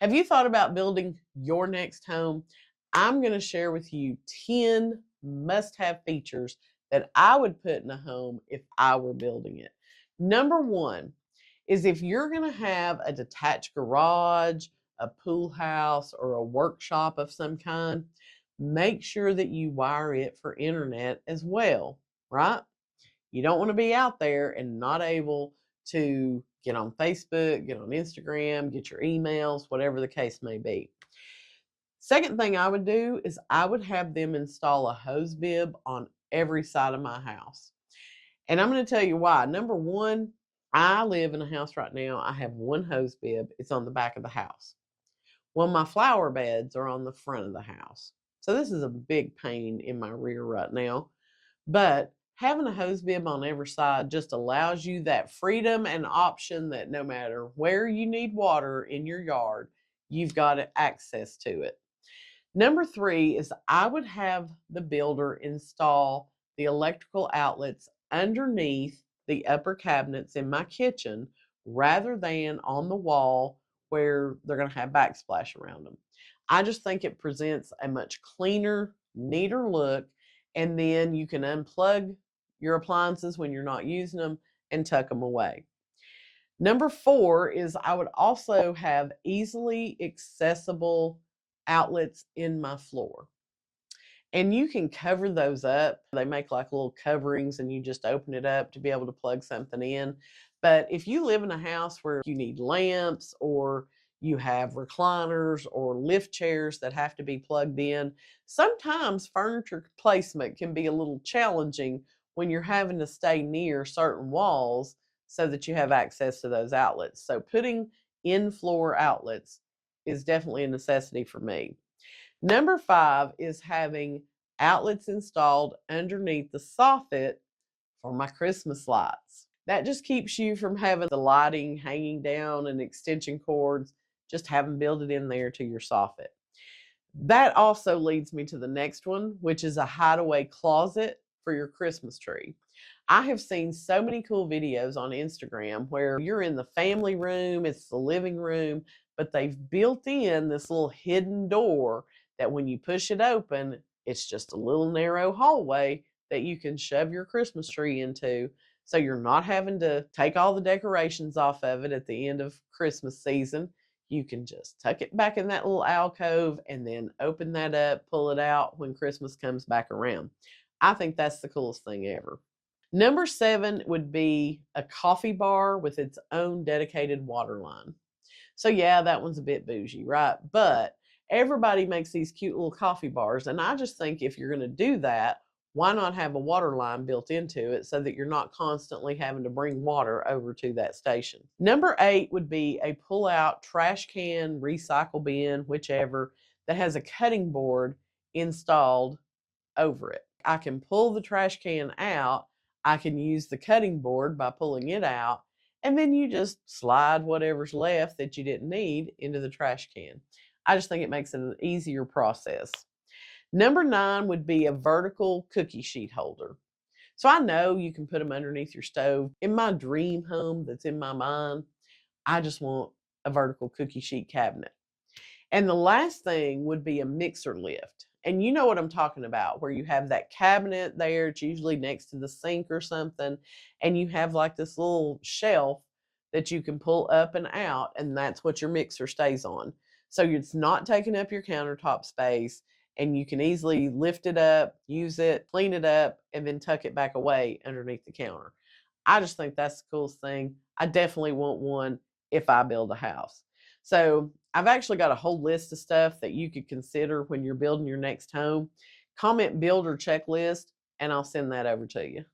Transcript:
Have you thought about building your next home? I'm going to share with you 10 must-have features that I would put in a home if I were building it. Number one is if you're going to have a detached garage, a pool house, or a workshop of some kind, make sure that you wire it for internet as well, right? You don't want to be out there and not able to get on Facebook, get on Instagram, get your emails, whatever the case may be. Second thing I would do is I would have them install a hose bib on every side of my house. And I'm going to tell you why. Number one, I live in a house right now. I have one hose bib. It's on the back of the house. Well, my flower beds are on the front of the house. So this is a big pain in my rear right now. But having a hose bib on every side just allows you that freedom and option that no matter where you need water in your yard, you've got access to it. Number three is I would have the builder install the electrical outlets underneath the upper cabinets in my kitchen rather than on the wall where they're going to have backsplash around them. I just think it presents a much cleaner, neater look, and then you can unplug your appliances when you're not using them and tuck them away. Number four is I would also have easily accessible outlets in my floor. And you can cover those up. They make like little coverings and you just open it up to be able to plug something in. But if you live in a house where you need lamps or you have recliners or lift chairs that have to be plugged in, sometimes furniture placement can be a little challenging when you're having to stay near certain walls so that you have access to those outlets. So putting in-floor outlets is definitely a necessity for me. Number five is having outlets installed underneath the soffit for my Christmas lights. That just keeps you from having the lighting hanging down and extension cords. Just have them build it in there to your soffit. That also leads me to the next one, which is a hideaway closet for your Christmas tree. I have seen so many cool videos on Instagram where you're in the family room, it's the living room, but they've built in this little hidden door that when you push it open, it's just a little narrow hallway that you can shove your Christmas tree into. So you're not having to take all the decorations off of it at the end of Christmas season. You can just tuck it back in that little alcove and then open that up, pull it out when Christmas comes back around. I think that's the coolest thing ever. Number seven would be a coffee bar with its own dedicated water line. So yeah, that one's a bit bougie, right? But everybody makes these cute little coffee bars. And I just think if you're going to do that, why not have a water line built into it so that you're not constantly having to bring water over to that station? Number eight would be a pull-out trash can, recycle bin, whichever, that has a cutting board installed over it. I can pull the trash can out. I can use the cutting board by pulling it out, and then you just slide whatever's left that you didn't need into the trash can. I just think it makes it an easier process. Number nine would be a vertical cookie sheet holder. So I know you can put them underneath your stove. In my dream home that's in my mind, I just want a vertical cookie sheet cabinet. And the last thing would be a mixer lift. And you know what I'm talking about, where you have that cabinet there, it's usually next to the sink or something, and you have like this little shelf that you can pull up and out, and that's what your mixer stays on. So it's not taking up your countertop space, and you can easily lift it up, use it, clean it up, and then tuck it back away underneath the counter. I just think that's the coolest thing. I definitely want one if I build a house. So I've actually got a whole list of stuff that you could consider when you're building your next home. Comment builder checklist, and I'll send that over to you.